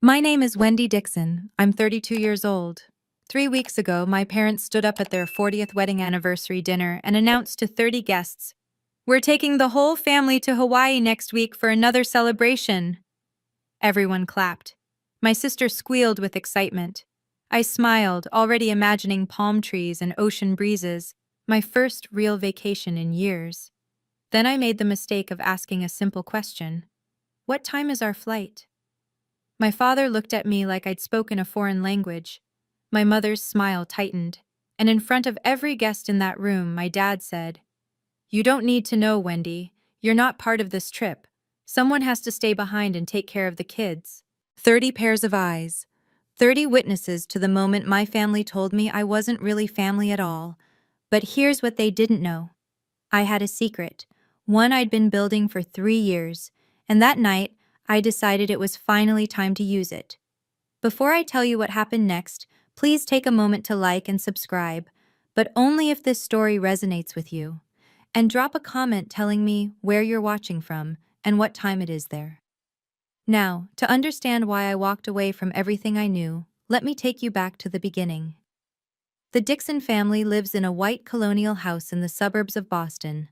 My name is Wendy Dixon. I'm 32 years old. 3 weeks ago, my parents stood up at their 40th wedding anniversary dinner and announced to 30 guests, "We're taking the whole family to Hawaii next week for another celebration." Everyone clapped. My sister squealed with excitement. I smiled, already imagining palm trees and ocean breezes, my first real vacation in years. Then I made the mistake of asking a simple question. What time is our flight? My father looked at me like I'd spoken a foreign language. My mother's smile tightened, and in front of every guest in that room, my dad said, "You don't need to know, Wendy. You're not part of this trip. Someone has to stay behind and take care of the kids." 30 pairs of eyes. 30 witnesses to the moment my family told me I wasn't really family at all. But here's what they didn't know. I had a secret, one I'd been building for 3 years, and that night, I decided it was finally time to use it. Before I tell you what happened next, please take a moment to like and subscribe, but only if this story resonates with you. And drop a comment telling me where you're watching from and what time it is there. Now, to understand why I walked away from everything I knew, let me take you back to the beginning. The Dixon family lives in a white colonial house in the suburbs of Boston.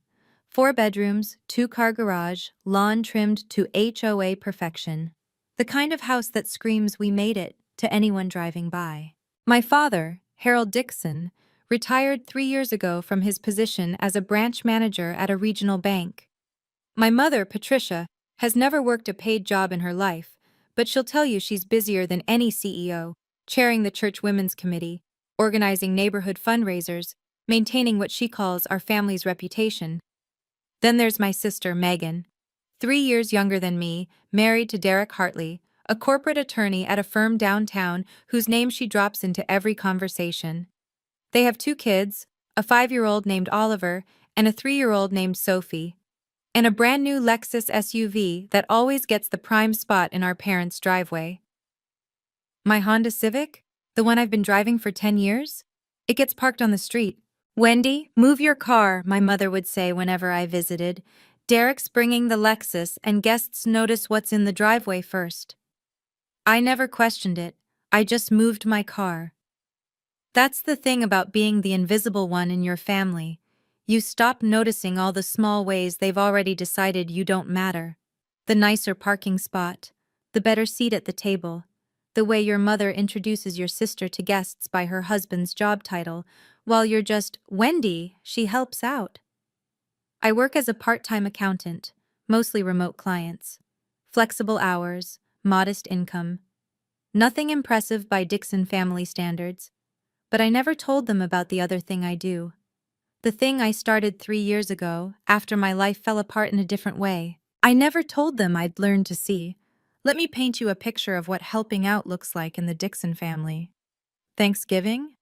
4 bedrooms, 2-car garage, lawn trimmed to HOA perfection. The kind of house that screams "we made it" to anyone driving by. My father, Harold Dixon, retired 3 years ago from his position as a branch manager at a regional bank. My mother, Patricia, has never worked a paid job in her life, but she'll tell you she's busier than any CEO, chairing the church women's committee, organizing neighborhood fundraisers, maintaining what she calls our family's reputation. Then there's my sister, Megan, 3 years younger than me, married to Derek Hartley, a corporate attorney at a firm downtown whose name she drops into every conversation. They have 2 kids, a 5-year-old named Oliver and a 3-year-old named Sophie, and a brand new Lexus SUV that always gets the prime spot in our parents' driveway. My Honda Civic, the one I've been driving for 10 years, it gets parked on the street. "Wendy, move your car," my mother would say whenever I visited. "Derek's bringing the Lexus and guests notice what's in the driveway first." I never questioned it. I just moved my car. That's the thing about being the invisible one in your family. You stop noticing all the small ways they've already decided you don't matter. The nicer parking spot, the better seat at the table, the way your mother introduces your sister to guests by her husband's job title, while you're just Wendy, she helps out. I work as a part-time accountant, mostly remote clients. Flexible hours, modest income. Nothing impressive by Dixon family standards. But I never told them about the other thing I do. The thing I started 3 years ago, after my life fell apart in a different way. I never told them I'd learned to see. Let me paint you a picture of what helping out looks like in the Dixon family. Thanksgiving?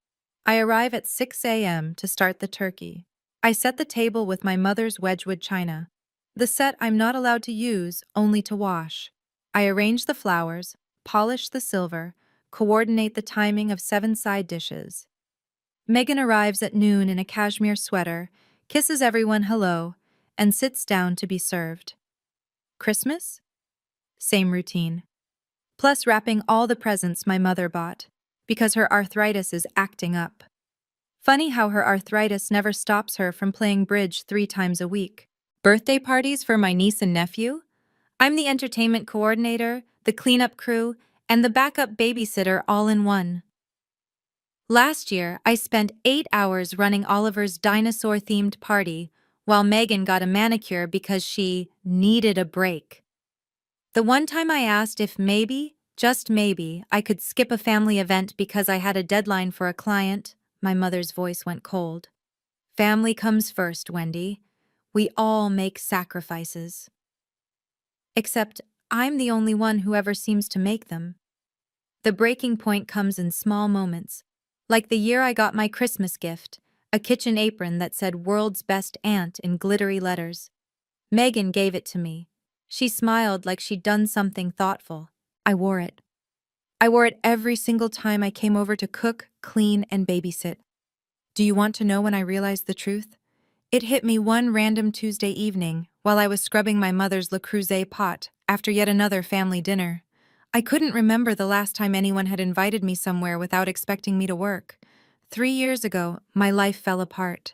I arrive at 6 a.m. to start the turkey. I set the table with my mother's Wedgwood china, the set I'm not allowed to use, only to wash. I arrange the flowers, polish the silver, coordinate the timing of 7 side dishes. Megan arrives at noon in a cashmere sweater, kisses everyone hello, and sits down to be served. Christmas? Same routine. Plus wrapping all the presents my mother bought, because her arthritis is acting up. Funny how her arthritis never stops her from playing bridge 3 times a week. Birthday parties for my niece and nephew? I'm the entertainment coordinator, the cleanup crew, and the backup babysitter all in one. Last year, I spent 8 hours running Oliver's dinosaur-themed party, while Megan got a manicure because she needed a break. The one time I asked if maybe, just maybe, I could skip a family event because I had a deadline for a client, my mother's voice went cold. Family comes first, Wendy. We all make sacrifices. Except I'm the only one who ever seems to make them. The breaking point comes in small moments, like the year I got my Christmas gift, a kitchen apron that said "World's Best Aunt" in glittery letters. Megan gave it to me. She smiled like she'd done something thoughtful. I wore it. I wore it every single time I came over to cook, clean, and babysit. Do you want to know when I realized the truth? It hit me one random Tuesday evening while I was scrubbing my mother's Le Creuset pot after yet another family dinner. I couldn't remember the last time anyone had invited me somewhere without expecting me to work. 3 years ago, my life fell apart.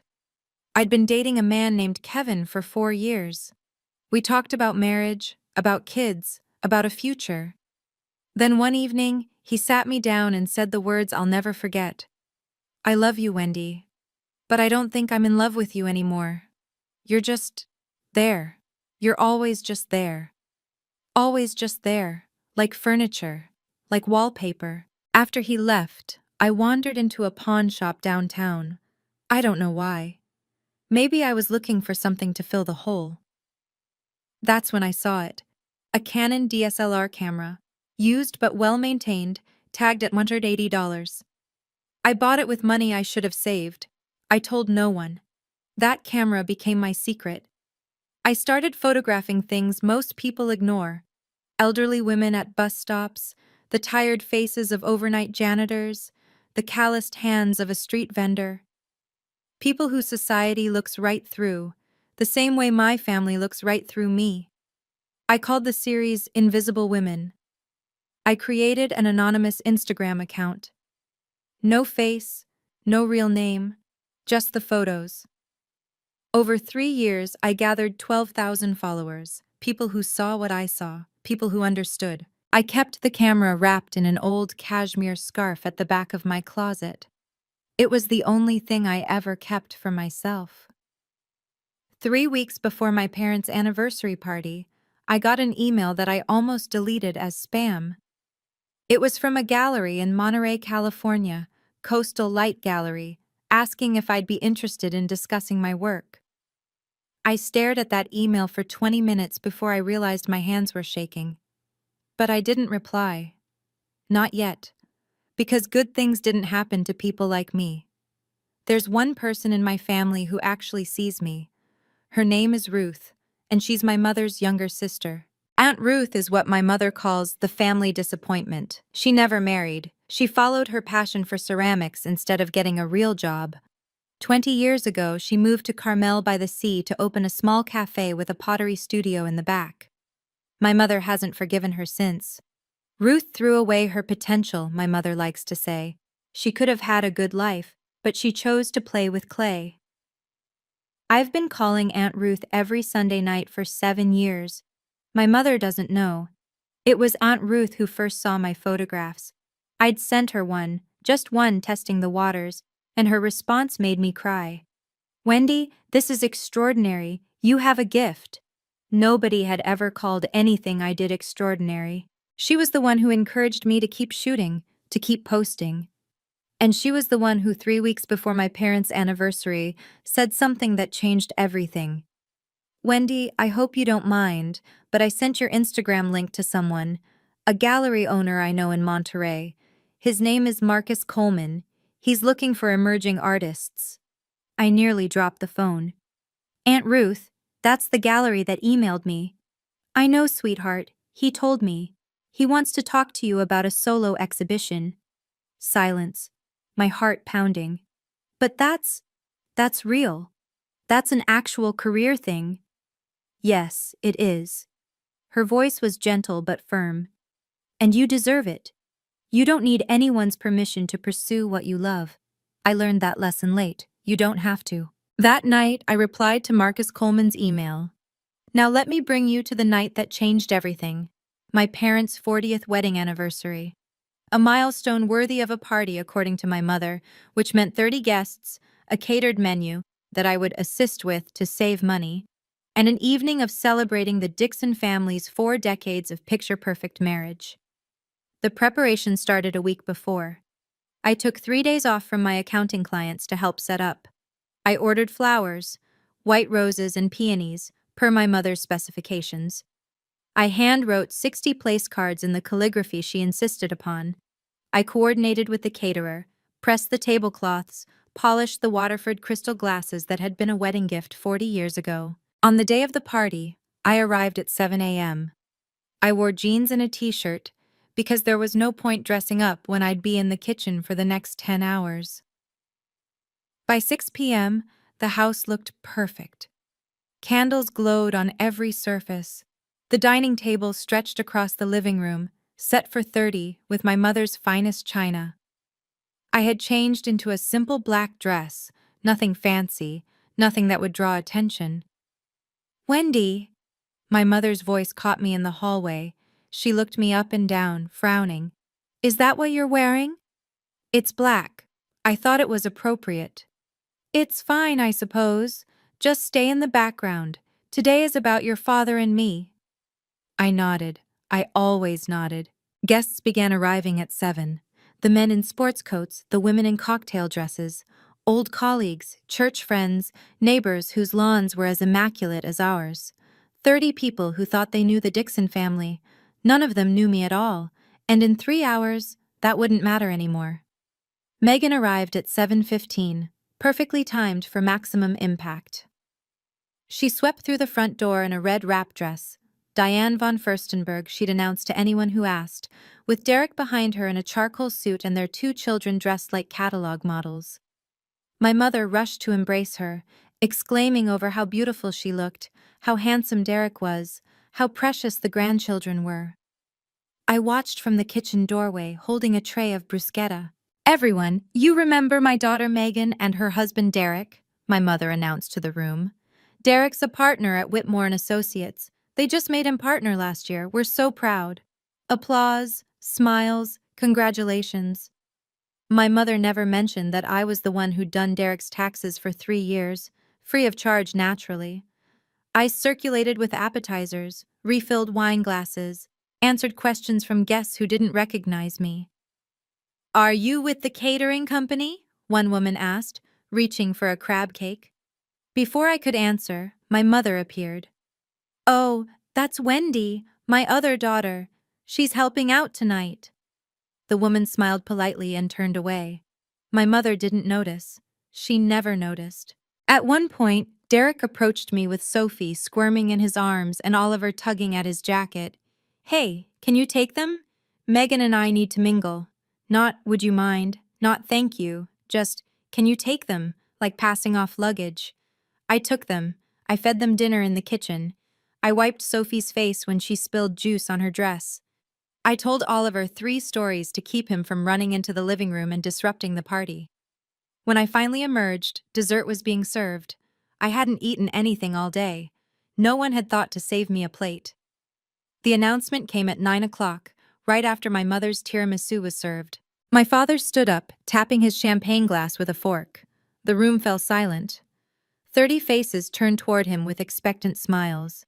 I'd been dating a man named Kevin for 4 years. We talked about marriage, about kids, about a future. Then one evening, he sat me down and said the words I'll never forget. I love you, Wendy, but I don't think I'm in love with you anymore. You're just there. You're always just there. Always just there, like furniture, like wallpaper. After he left, I wandered into a pawn shop downtown. I don't know why. Maybe I was looking for something to fill the hole. That's when I saw it. A Canon DSLR camera, used but well maintained, tagged at $180. I bought it with money I should have saved. I told no one. That camera became my secret. I started photographing things most people ignore: elderly women at bus stops, the tired faces of overnight janitors, the calloused hands of a street vendor. People who society looks right through, the same way my family looks right through me. I called the series Invisible Women. I created an anonymous Instagram account. No face, no real name, just the photos. Over 3 years, I gathered 12,000 followers, people who saw what I saw, people who understood. I kept the camera wrapped in an old cashmere scarf at the back of my closet. It was the only thing I ever kept for myself. 3 weeks before my parents' anniversary party, I got an email that I almost deleted as spam. It was from a gallery in Monterey, California, Coastal Light Gallery, asking if I'd be interested in discussing my work. I stared at that email for 20 minutes before I realized my hands were shaking. But I didn't reply. Not yet. Because good things didn't happen to people like me. There's one person in my family who actually sees me. Her name is Ruth, and she's my mother's younger sister. Aunt Ruth is what my mother calls the family disappointment. She never married. She followed her passion for ceramics instead of getting a real job. 20 years ago, she moved to Carmel by the Sea to open a small cafe with a pottery studio in the back. My mother hasn't forgiven her since. Ruth threw away her potential, my mother likes to say. She could have had a good life, but she chose to play with clay. I've been calling Aunt Ruth every Sunday night for 7 years. My mother doesn't know. It was Aunt Ruth who first saw my photographs. I'd sent her one, just one, testing the waters, and her response made me cry. Wendy, this is extraordinary. You have a gift. Nobody had ever called anything I did extraordinary. She was the one who encouraged me to keep shooting, to keep posting. And she was the one who 3 weeks before my parents' anniversary said something that changed everything. Wendy, I hope you don't mind, but I sent your Instagram link to someone, a gallery owner I know in Monterey. His name is Marcus Coleman. He's looking for emerging artists. I nearly dropped the phone. Aunt Ruth, that's the gallery that emailed me. I know, sweetheart, he told me. He wants to talk to you about a solo exhibition. Silence, my heart pounding. But that's real. That's an actual career thing. Yes, it is. Her voice was gentle but firm. And you deserve it. You don't need anyone's permission to pursue what you love. I learned that lesson late. You don't have to. That night, I replied to Marcus Coleman's email. Now let me bring you to the night that changed everything. My parents' 40th wedding anniversary. A milestone worthy of a party, according to my mother, which meant 30 guests, a catered menu that I would assist with to save money, and an evening of celebrating the Dixon family's 4 decades of picture-perfect marriage. The preparation started a week before. I took 3 days off from my accounting clients to help set up. I ordered flowers, white roses and peonies, per my mother's specifications. I hand-wrote 60 place cards in the calligraphy she insisted upon. I coordinated with the caterer, pressed the tablecloths, polished the Waterford crystal glasses that had been a wedding gift 40 years ago. On the day of the party, I arrived at 7 a.m. I wore jeans and a t-shirt because there was no point dressing up when I'd be in the kitchen for the next 10 hours. By 6 p.m., the house looked perfect. Candles glowed on every surface. The dining table stretched across the living room, set for 30 with my mother's finest china. I had changed into a simple black dress, nothing fancy, nothing that would draw attention. Wendy! My mother's voice caught me in the hallway. She looked me up and down, frowning. Is that what you're wearing? It's black. I thought it was appropriate. It's fine, I suppose. Just stay in the background. Today is about your father and me. I nodded. I always nodded. Guests began arriving at 7. The men in sports coats, the women in cocktail dresses, old colleagues, church friends, neighbors whose lawns were as immaculate as ours. 30 people who thought they knew the Dixon family. None of them knew me at all, and in 3 hours, that wouldn't matter anymore. Megan arrived at 7:15, perfectly timed for maximum impact. She swept through the front door in a red wrap dress. Diane von Furstenberg, she'd announced to anyone who asked, with Derek behind her in a charcoal suit and their 2 children dressed like catalog models. My mother rushed to embrace her, exclaiming over how beautiful she looked, how handsome Derek was, how precious the grandchildren were. I watched from the kitchen doorway, holding a tray of bruschetta. Everyone, you remember my daughter Megan and her husband Derek? My mother announced to the room. Derek's a partner at Whitmore & Associates. They just made him partner last year. We're so proud. Applause, smiles, congratulations. My mother never mentioned that I was the one who'd done Derek's taxes for 3 years, free of charge naturally. I circulated with appetizers, refilled wine glasses, answered questions from guests who didn't recognize me. Are you with the catering company? One woman asked, reaching for a crab cake. Before I could answer, my mother appeared. Oh, that's Wendy, my other daughter. She's helping out tonight. The woman smiled politely and turned away. My mother didn't notice. She never noticed. At one point, Derek approached me with Sophie squirming in his arms and Oliver tugging at his jacket. Hey, can you take them? Megan and I need to mingle. Not, would you mind? Not, thank you. Just, can you take them? Like passing off luggage. I took them. I fed them dinner in the kitchen. I wiped Sophie's face when she spilled juice on her dress. I told Oliver 3 stories to keep him from running into the living room and disrupting the party. When I finally emerged, dessert was being served. I hadn't eaten anything all day. No one had thought to save me a plate. The announcement came at 9 o'clock, right after my mother's tiramisu was served. My father stood up, tapping his champagne glass with a fork. The room fell silent. 30 faces turned toward him with expectant smiles.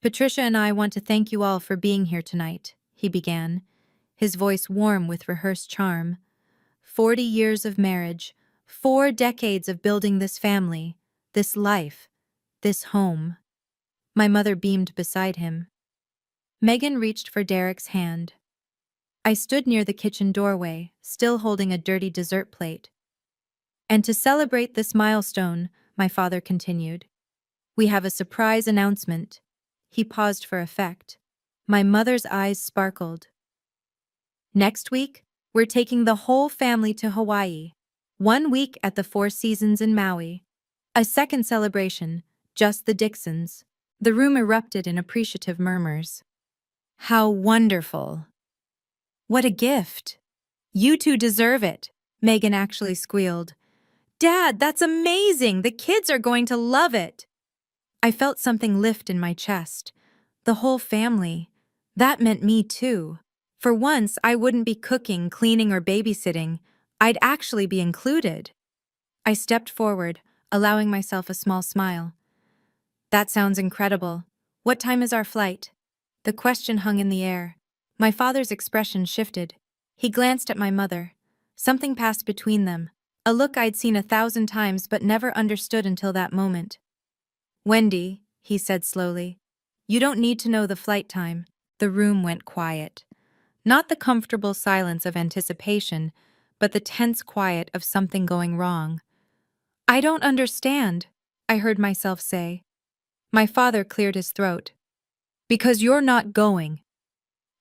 Patricia and I want to thank you all for being here tonight, he began, his voice warm with rehearsed charm. 40 years of marriage, 4 decades of building this family, this life, this home. My mother beamed beside him. Megan reached for Derek's hand. I stood near the kitchen doorway, still holding a dirty dessert plate. And to celebrate this milestone, my father continued, we have a surprise announcement. He paused for effect. My mother's eyes sparkled. Next week, we're taking the whole family to Hawaii. 1 week at the Four Seasons in Maui. A second celebration, just the Dixons. The room erupted in appreciative murmurs. How wonderful. What a gift. You two deserve it, Megan actually squealed. Dad, that's amazing! The kids are going to love it! I felt something lift in my chest. The whole family. That meant me too. For once, I wouldn't be cooking, cleaning, or babysitting. I'd actually be included. I stepped forward, allowing myself a small smile. That sounds incredible. What time is our flight? The question hung in the air. My father's expression shifted. He glanced at my mother. Something passed between them. A look I'd seen 1,000 times but never understood until that moment. Wendy, he said slowly, you don't need to know the flight time. The room went quiet. Not the comfortable silence of anticipation, but the tense quiet of something going wrong. I don't understand, I heard myself say. My father cleared his throat. Because you're not going.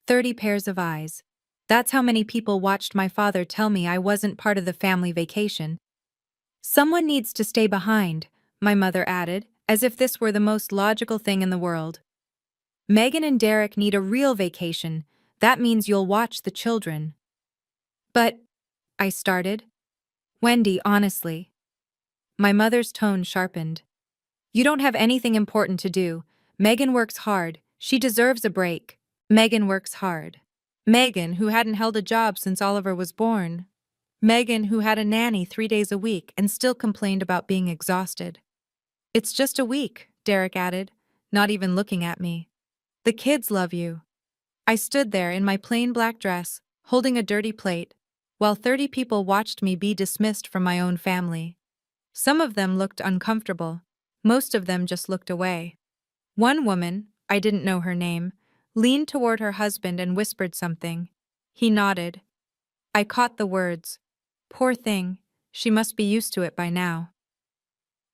30 pairs of eyes. That's how many people watched my father tell me I wasn't part of the family vacation. Someone needs to stay behind, my mother added, as if this were the most logical thing in the world. Megan and Derek need a real vacation. That means you'll watch the children. But, I started. Wendy, honestly. My mother's tone sharpened. You don't have anything important to do. Megan works hard. She deserves a break. Megan works hard. Megan, who hadn't held a job since Oliver was born. Megan, who had a nanny 3 days a week and still complained about being exhausted. It's just a week, Derek added, not even looking at me. The kids love you. I stood there in my plain black dress, holding a dirty plate, while 30 people watched me be dismissed from my own family. Some of them looked uncomfortable. Most of them just looked away. One woman, I didn't know her name, leaned toward her husband and whispered something. He nodded. I caught the words. Poor thing, she must be used to it by now.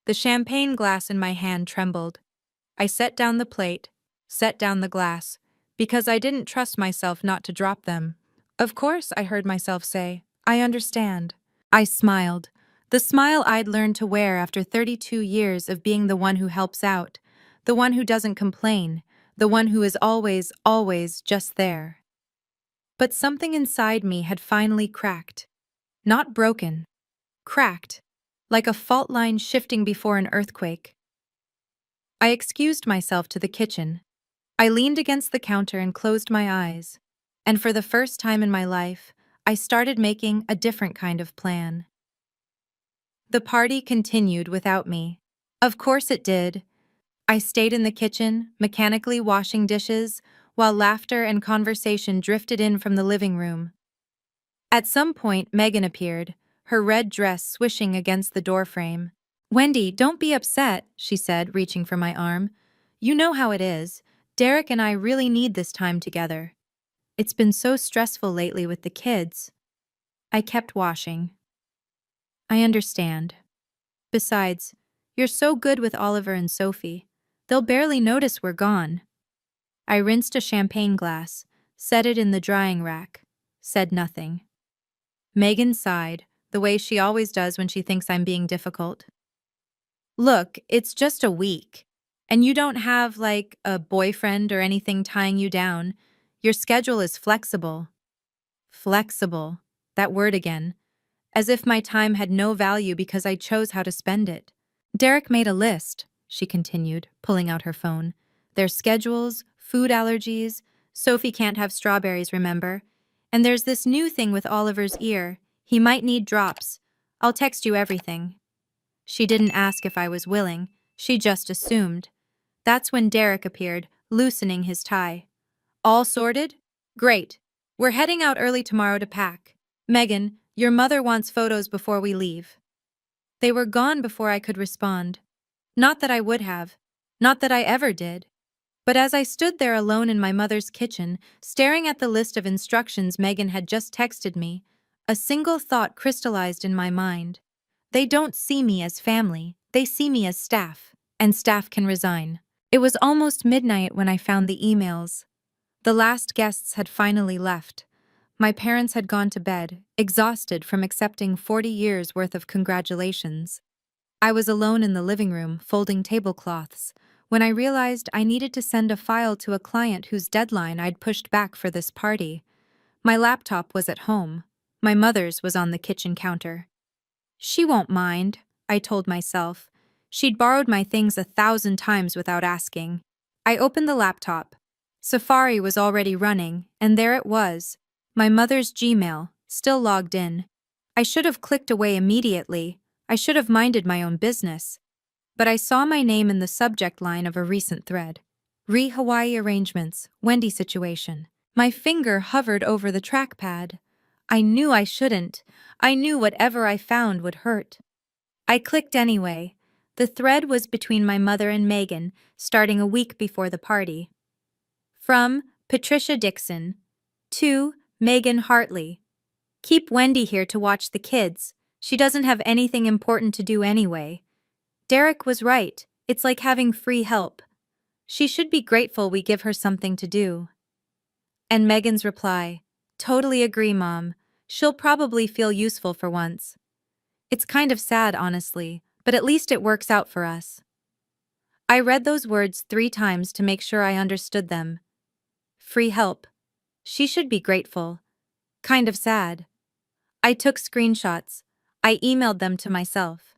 The champagne glass in my hand trembled. I set down the plate, set down the glass, because I didn't trust myself not to drop them. Of course, I heard myself say, I understand. I smiled, the smile I'd learned to wear after 32 years of being the one who helps out, the one who doesn't complain, the one who is always, always just there. But something inside me had finally cracked. Not broken. Cracked. Like a fault line shifting before an earthquake. I excused myself to the kitchen. I leaned against the counter and closed my eyes. And for the first time in my life, I started making a different kind of plan. The party continued without me. Of course it did. I stayed in the kitchen, mechanically washing dishes, while laughter and conversation drifted in from the living room. At some point, Megan appeared, her red dress swishing against the doorframe. Wendy, don't be upset, she said, reaching for my arm. You know how it is. Derek and I really need this time together. It's been so stressful lately with the kids. I kept washing. I understand. Besides, you're so good with Oliver and Sophie. They'll barely notice we're gone. I rinsed a champagne glass, set it in the drying rack, said nothing. Megan sighed, the way she always does when she thinks I'm being difficult. Look, it's just a week. And you don't have, like, a boyfriend or anything tying you down. Your schedule is flexible. Flexible. That word again. As if my time had no value because I chose how to spend it. Derek made a list, she continued, pulling out her phone. Their schedules, food allergies. Sophie can't have strawberries, remember? And there's this new thing with Oliver's ear. He might need drops. I'll text you everything. She didn't ask if I was willing. She just assumed. That's when Derek appeared, loosening his tie. All sorted? Great. We're heading out early tomorrow to pack. Megan, your mother wants photos before we leave. They were gone before I could respond. Not that I would have. Not that I ever did. But as I stood there alone in my mother's kitchen, staring at the list of instructions Megan had just texted me, a single thought crystallized in my mind. They don't see me as family, they see me as staff, and staff can resign. It was almost midnight when I found the emails. The last guests had finally left. My parents had gone to bed, exhausted from accepting 40 years' worth of congratulations. I was alone in the living room, folding tablecloths, when I realized I needed to send a file to a client whose deadline I'd pushed back for this party. My laptop was at home. My mother's was on the kitchen counter. She won't mind, I told myself. She'd borrowed my things 1,000 times without asking. I opened the laptop. Safari was already running, and there it was. My mother's Gmail, still logged in. I should have clicked away immediately. I should have minded my own business. But I saw my name in the subject line of a recent thread. Hawaii arrangements, Wendy situation. My finger hovered over the trackpad. I knew I shouldn't. I knew whatever I found would hurt. I clicked anyway. The thread was between my mother and Megan, starting a week before the party. From Patricia Dixon. To Megan Hartley. Keep Wendy here to watch the kids. She doesn't have anything important to do anyway. Derek was right. It's like having free help. She should be grateful we give her something to do. And Megan's reply. Totally agree, Mom. She'll probably feel useful for once. It's kind of sad, honestly, but at least it works out for us. I read those words 3 times to make sure I understood them. Free help. She should be grateful. Kind of sad. I took screenshots. I emailed them to myself.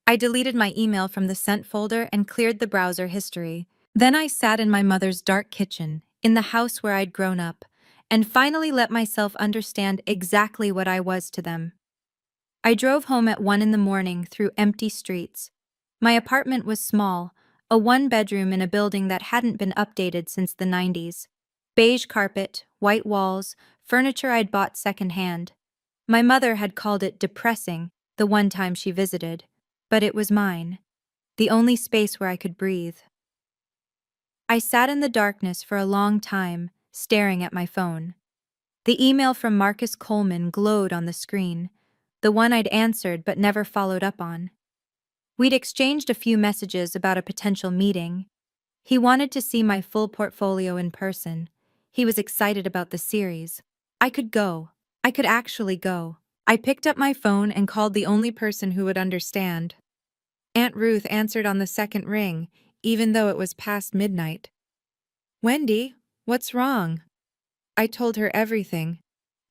I deleted my email from the sent folder and cleared the browser history. Then I sat in my mother's dark kitchen, in the house where I'd grown up, and finally let myself understand exactly what I was to them. I drove home at 1 in the morning through empty streets. My apartment was small, a one-bedroom in a building that hadn't been updated since the 90s. Beige carpet, white walls, furniture I'd bought secondhand. My mother had called it depressing the one time she visited, but it was mine, the only space where I could breathe. I sat in the darkness for a long time, staring at my phone. The email from Marcus Coleman glowed on the screen, the one I'd answered but never followed up on. We'd exchanged a few messages about a potential meeting. He wanted to see my full portfolio in person. He was excited about the series. I could go. I could actually go. I picked up my phone and called the only person who would understand. Aunt Ruth answered on the second ring, even though it was past midnight. "Wendy, what's wrong?" I told her everything.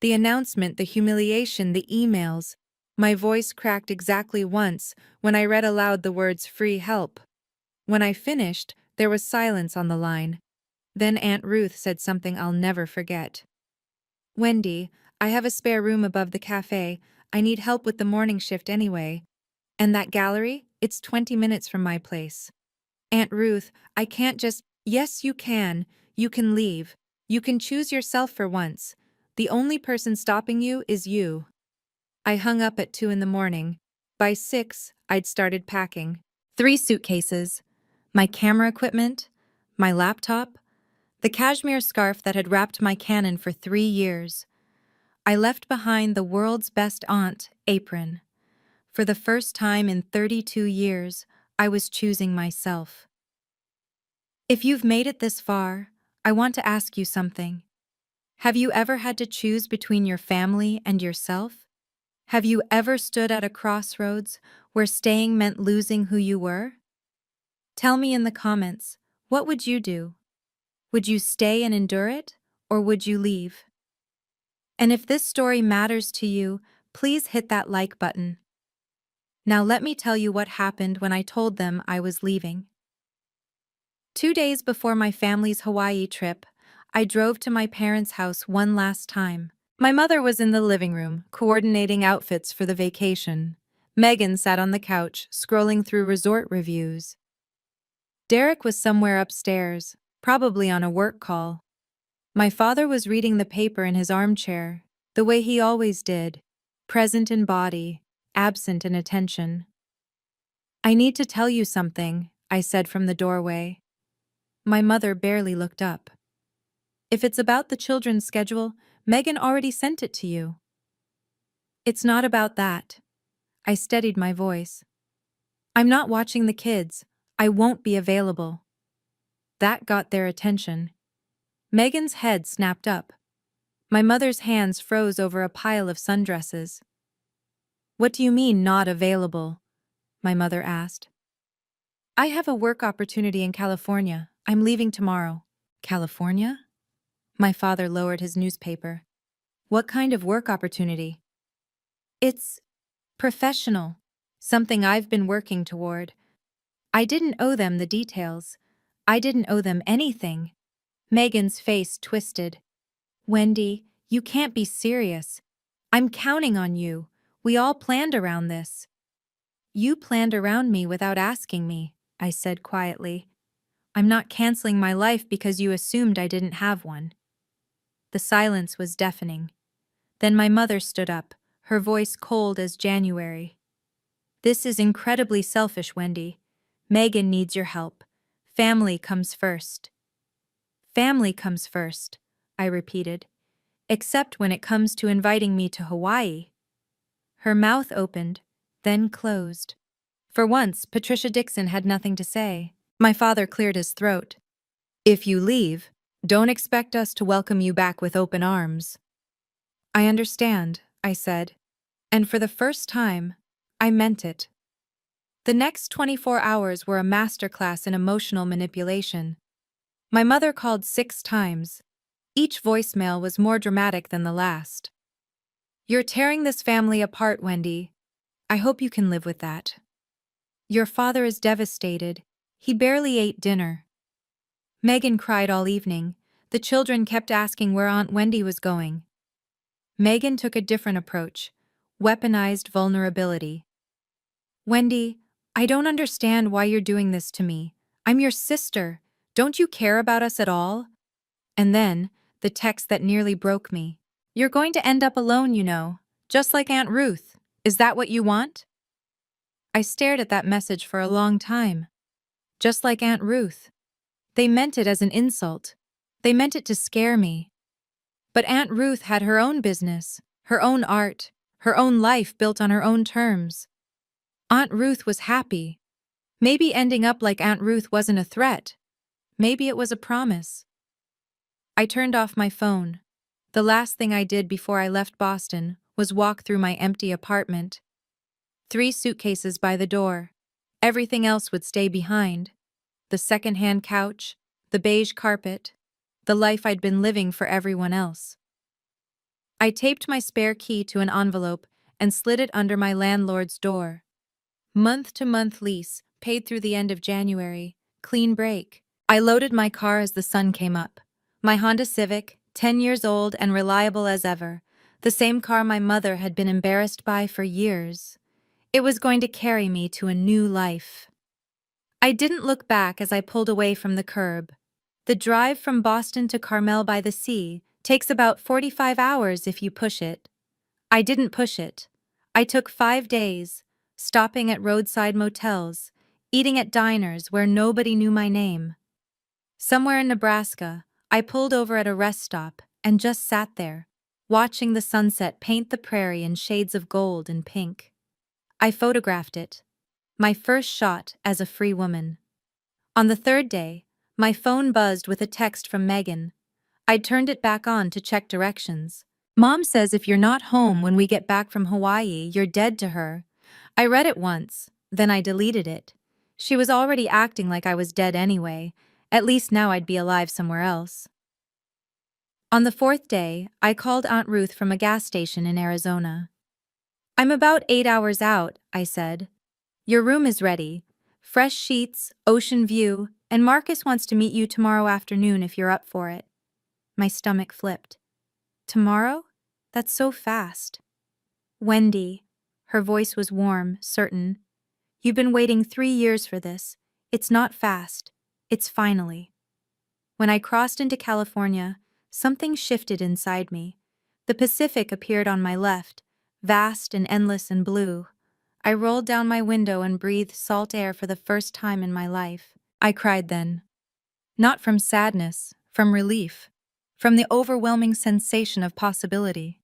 The announcement, the humiliation, the emails. My voice cracked exactly once when I read aloud the words "free help." When I finished, there was silence on the line. Then Aunt Ruth said something I'll never forget. "Wendy, I have a spare room above the cafe. I need help with the morning shift anyway. And that gallery? It's 20 minutes from my place." "Aunt Ruth, I can't just—" "Yes, you can. You can leave. You can choose yourself for once. The only person stopping you is you." I hung up at 2 in the morning. By 6, I'd started packing. 3 suitcases. My camera equipment, my laptop, the cashmere scarf that had wrapped my Canon for 3 years. I left behind the world's best aunt apron. For the first time in 32 years, I was choosing myself. If you've made it this far, I want to ask you something. Have you ever had to choose between your family and yourself? Have you ever stood at a crossroads where staying meant losing who you were? Tell me in the comments, what would you do? Would you stay and endure it, or would you leave? And if this story matters to you, please hit that like button. Now let me tell you what happened when I told them I was leaving. 2 days before my family's Hawaii trip, I drove to my parents' house one last time. My mother was in the living room, coordinating outfits for the vacation. Megan sat on the couch, scrolling through resort reviews. Derek was somewhere upstairs, probably on a work call. My father was reading the paper in his armchair, the way he always did, present in body, absent in attention. "I need to tell you something," I said from the doorway. My mother barely looked up. "If it's about the children's schedule, Megan already sent it to you." "It's not about that." I steadied my voice. "I'm not watching the kids. I won't be available." That got their attention. Megan's head snapped up. My mother's hands froze over a pile of sundresses. "What do you mean, not available?" my mother asked. "I have a work opportunity in California. I'm leaving tomorrow." "California?" My father lowered his newspaper. "What kind of work opportunity?" "It's professional. Something I've been working toward." I didn't owe them the details. I didn't owe them anything. Megan's face twisted. "Wendy, you can't be serious. I'm counting on you. We all planned around this." "You planned around me without asking me," I said quietly. "I'm not canceling my life because you assumed I didn't have one." The silence was deafening. Then my mother stood up, her voice cold as January. "This is incredibly selfish, Wendy. Megan needs your help. Family comes first." "Family comes first," I repeated, "except when it comes to inviting me to Hawaii." Her mouth opened, then closed. For once, Patricia Dixon had nothing to say. My father cleared his throat. "If you leave, don't expect us to welcome you back with open arms." "I understand," I said, and for the first time, I meant it. The next 24 hours were a masterclass in emotional manipulation. My mother called 6 times. Each voicemail was more dramatic than the last. "You're tearing this family apart, Wendy. I hope you can live with that. Your father is devastated. He barely ate dinner." Megan cried all evening. The children kept asking where Aunt Wendy was going. Megan took a different approach, weaponized vulnerability. "Wendy, I don't understand why you're doing this to me. I'm your sister. Don't you care about us at all?" And then, the text that nearly broke me. "You're going to end up alone, you know, just like Aunt Ruth. Is that what you want?" I stared at that message for a long time. Just like Aunt Ruth. They meant it as an insult. They meant it to scare me. But Aunt Ruth had her own business, her own art, her own life built on her own terms. Aunt Ruth was happy. Maybe ending up like Aunt Ruth wasn't a threat. Maybe it was a promise. I turned off my phone. The last thing I did before I left Boston was walk through my empty apartment. 3 suitcases by the door. Everything else would stay behind. The second-hand couch, the beige carpet, the life I'd been living for everyone else. I taped my spare key to an envelope and slid it under my landlord's door. Month-to-month lease, paid through the end of January. Clean break. I loaded my car as the sun came up. My Honda Civic, 10 years old and reliable as ever. The same car my mother had been embarrassed by for years. It was going to carry me to a new life. I didn't look back as I pulled away from the curb. The drive from Boston to Carmel by the Sea takes about 45 hours if you push it. I didn't push it. I took 5 days, stopping at roadside motels, eating at diners where nobody knew my name. Somewhere in Nebraska, I pulled over at a rest stop and just sat there, watching the sunset paint the prairie in shades of gold and pink. I photographed it. My first shot as a free woman. On the 3rd day, my phone buzzed with a text from Megan. I turned it back on to check directions. "Mom says if you're not home when we get back from Hawaii, you're dead to her." I read it once, then I deleted it. She was already acting like I was dead anyway. At least now I'd be alive somewhere else. On the 4th day, I called Aunt Ruth from a gas station in Arizona. "I'm about 8 hours out," I said. "Your room is ready. Fresh sheets, ocean view, and Marcus wants to meet you tomorrow afternoon if you're up for it." My stomach flipped. "Tomorrow? That's so fast." "Wendy." Her voice was warm, certain. "You've been waiting 3 years for this. It's not fast. It's finally." When I crossed into California, something shifted inside me. The Pacific appeared on my left, vast and endless and blue. I rolled down my window and breathed salt air for the first time in my life. I cried then. Not from sadness, from relief, from the overwhelming sensation of possibility.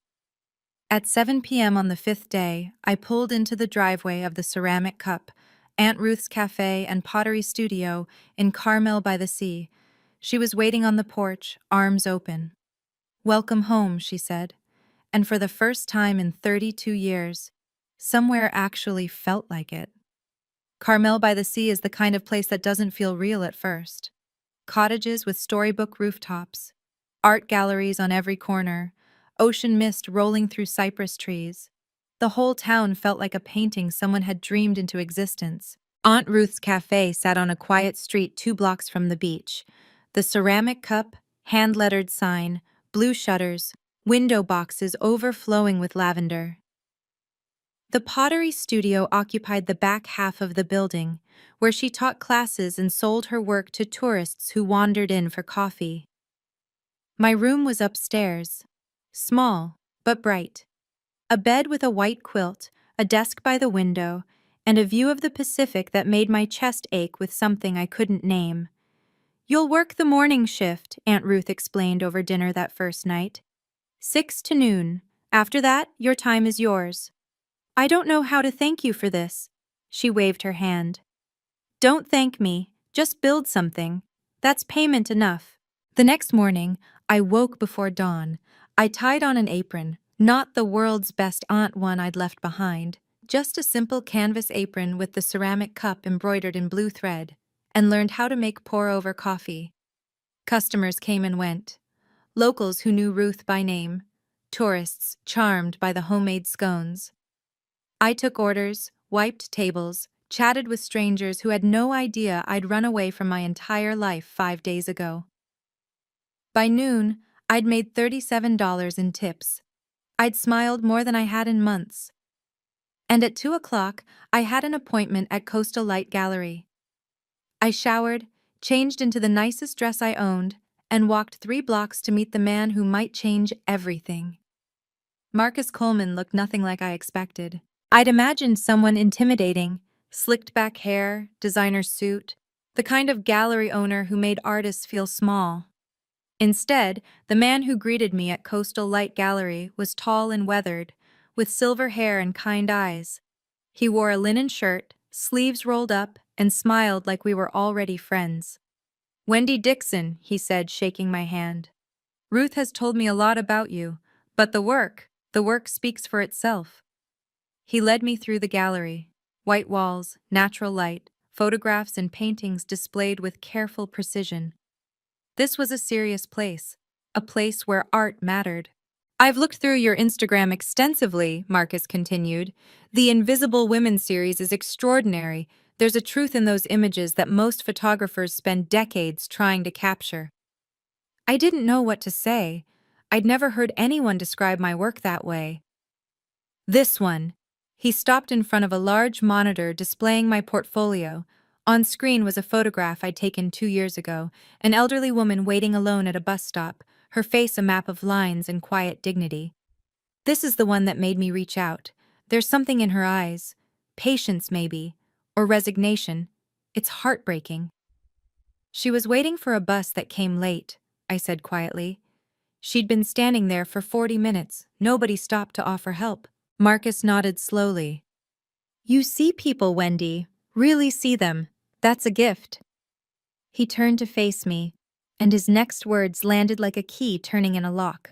At 7 p.m. on the 5th day, I pulled into the driveway of the Ceramic Cup, Aunt Ruth's Cafe and Pottery Studio in Carmel by the Sea. She was waiting on the porch, arms open. "Welcome home," she said, and for the first time in 32 years, somewhere actually felt like it. Carmel by the Sea is the kind of place that doesn't feel real at first. Cottages with storybook rooftops, art galleries on every corner, ocean mist rolling through cypress trees. The whole town felt like a painting someone had dreamed into existence. Aunt Ruth's Cafe sat on a quiet street 2 blocks from the beach. The Ceramic Cup, hand-lettered sign, blue shutters, window boxes overflowing with lavender. The pottery studio occupied the back half of the building, where she taught classes and sold her work to tourists who wandered in for coffee. My room was upstairs, small but bright. A bed with a white quilt, a desk by the window, and a view of the Pacific that made my chest ache with something I couldn't name. "You'll work the morning shift," Aunt Ruth explained over dinner that first night. 6 to noon. After that, your time is yours. "I don't know how to thank you for this." She waved her hand. "Don't thank me, just build something. That's payment enough." The next morning, I woke before dawn. I tied on an apron, not the world's best aunt one I'd left behind, just a simple canvas apron with the Ceramic Cup embroidered in blue thread, and learned how to make pour-over coffee. Customers came and went. locals who knew Ruth by name, tourists charmed by the homemade scones. I took orders, wiped tables, chatted with strangers who had no idea I'd run away from my entire life 5 days ago. By noon, I'd made $37 in tips. I'd smiled more than I had in months. And at 2 o'clock, I had an appointment at Coastal Light Gallery. I showered, changed into the nicest dress I owned, and walked 3 blocks to meet the man who might change everything. Marcus Coleman looked nothing like I expected. I'd imagined someone intimidating, slicked back hair, designer suit, the kind of gallery owner who made artists feel small. Instead, the man who greeted me at Coastal Light Gallery was tall and weathered, with silver hair and kind eyes. He wore a linen shirt, sleeves rolled up, and smiled like we were already friends. "Wendy Dixon," he said, shaking my hand. "Ruth has told me a lot about you, but the work speaks for itself." He led me through the gallery. White walls, natural light, photographs and paintings displayed with careful precision. This was a serious place, a place where art mattered. "I've looked through your Instagram extensively," Marcus continued. "The Invisible Women series is extraordinary. There's a truth in those images that most photographers spend decades trying to capture." I didn't know what to say. I'd never heard anyone describe my work that way. "This one." He stopped in front of a large monitor displaying my portfolio. On screen was a photograph I'd taken 2 years ago, an elderly woman waiting alone at a bus stop, her face a map of lines and quiet dignity. "This is the one that made me reach out. There's something in her eyes. Patience, maybe. Or resignation. It's heartbreaking." "She was waiting for a bus that came late," I said quietly. "She'd been standing there for 40 minutes. Nobody stopped to offer help." Marcus nodded slowly. "You see people, Wendy. Really see them. That's a gift." He turned to face me, and his next words landed like a key turning in a lock.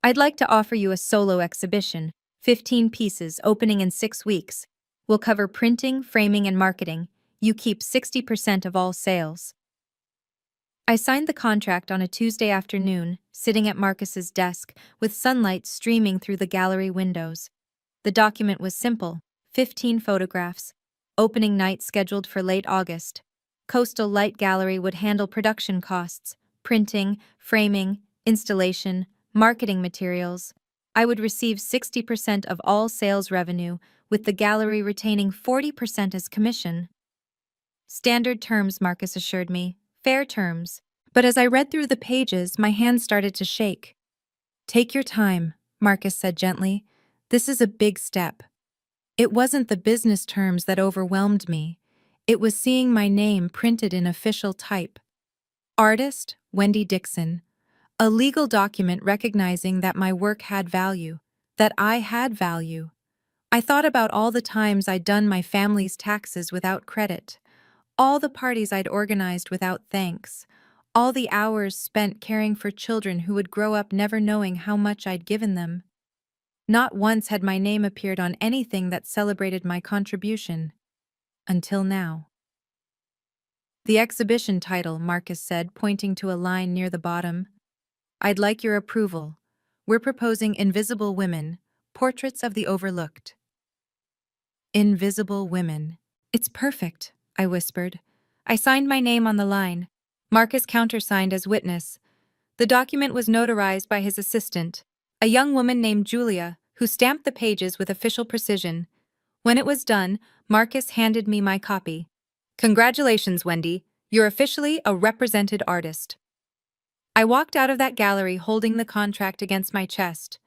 "I'd like to offer you a solo exhibition, 15 pieces, opening in 6 weeks. We'll cover printing, framing, and marketing. You keep 60% of all sales." I signed the contract on a Tuesday afternoon, sitting at Marcus's desk, with sunlight streaming through the gallery windows. The document was simple: 15 photographs. Opening night scheduled for late August. Coastal Light Gallery would handle production costs, printing, framing, installation, marketing materials. I would receive 60% of all sales revenue, with the gallery retaining 40% as commission. "Standard terms," Marcus assured me. "Fair terms." But as I read through the pages, my hands started to shake. "Take your time," Marcus said gently. "This is a big step." It wasn't the business terms that overwhelmed me. It was seeing my name printed in official type. Artist, Wendy Dixon. A legal document recognizing that my work had value, that I had value. I thought about all the times I'd done my family's taxes without credit, all the parties I'd organized without thanks, all the hours spent caring for children who would grow up never knowing how much I'd given them. Not once had my name appeared on anything that celebrated my contribution. Until now. "The exhibition title," Marcus said, pointing to a line near the bottom. "I'd like your approval. We're proposing Invisible Women, Portraits of the Overlooked." Invisible Women. "It's perfect," I whispered. I signed my name on the line. Marcus countersigned as witness. The document was notarized by his assistant, a young woman named Julia, who stamped the pages with official precision. When it was done, Marcus handed me my copy. "Congratulations, Wendy. You're officially a represented artist." I walked out of that gallery holding the contract against my chest.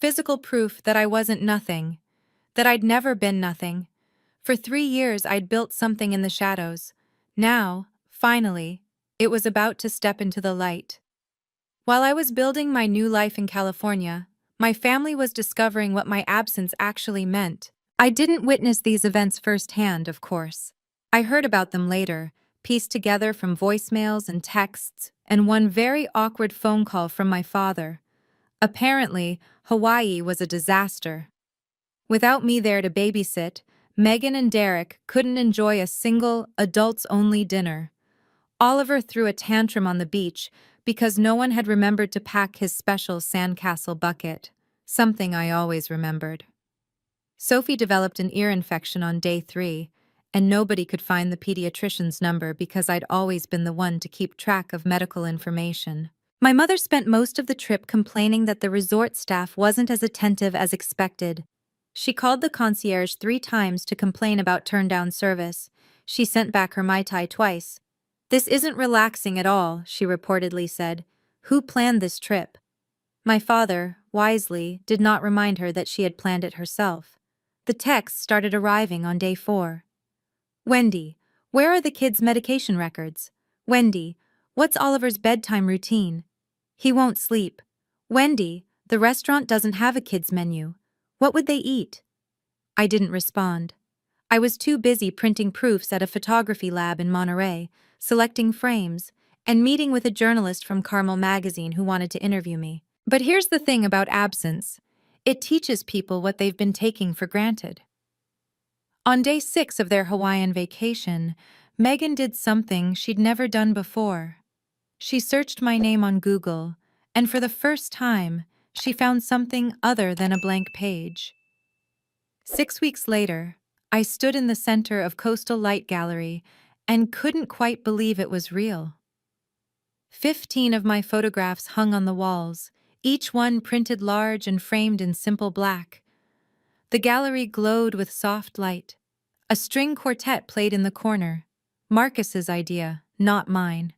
Physical proof that I wasn't nothing, that I'd never been nothing. For 3 years I'd built something in the shadows. Now, finally, it was about to step into the light. While I was building my new life in California, my family was discovering what my absence actually meant. I didn't witness these events firsthand, of course. I heard about them later, pieced together from voicemails and texts, and one very awkward phone call from my father. Apparently, Hawaii was a disaster. Without me there to babysit, Megan and Derek couldn't enjoy a single, adults-only dinner. Oliver threw a tantrum on the beach, because no one had remembered to pack his special sandcastle bucket, something I always remembered. Sophie developed an ear infection on day 3, and nobody could find the pediatrician's number because I'd always been the one to keep track of medical information. My mother spent most of the trip complaining that the resort staff wasn't as attentive as expected. She called the concierge 3 times to complain about turned-down service. She sent back her Mai Tai twice. "This isn't relaxing at all," she reportedly said. "Who planned this trip?" My father, wisely, did not remind her that she had planned it herself. The texts started arriving on day 4. "Wendy, where are the kids' medication records? Wendy, what's Oliver's bedtime routine? He won't sleep. Wendy, the restaurant doesn't have a kids' menu. What would they eat?" I didn't respond. I was too busy printing proofs at a photography lab in Monterey, selecting frames, and meeting with a journalist from Carmel magazine who wanted to interview me. But here's the thing about absence. It teaches people what they've been taking for granted. On day 6 of their Hawaiian vacation, Megan did something she'd never done before. She searched my name on Google, and for the first time, she found something other than a blank page. 6 weeks later, I stood in the center of Coastal Light Gallery and couldn't quite believe it was real. 15 of my photographs hung on the walls, each one printed large and framed in simple black. The gallery glowed with soft light. A string quartet played in the corner. Marcus's idea, not mine.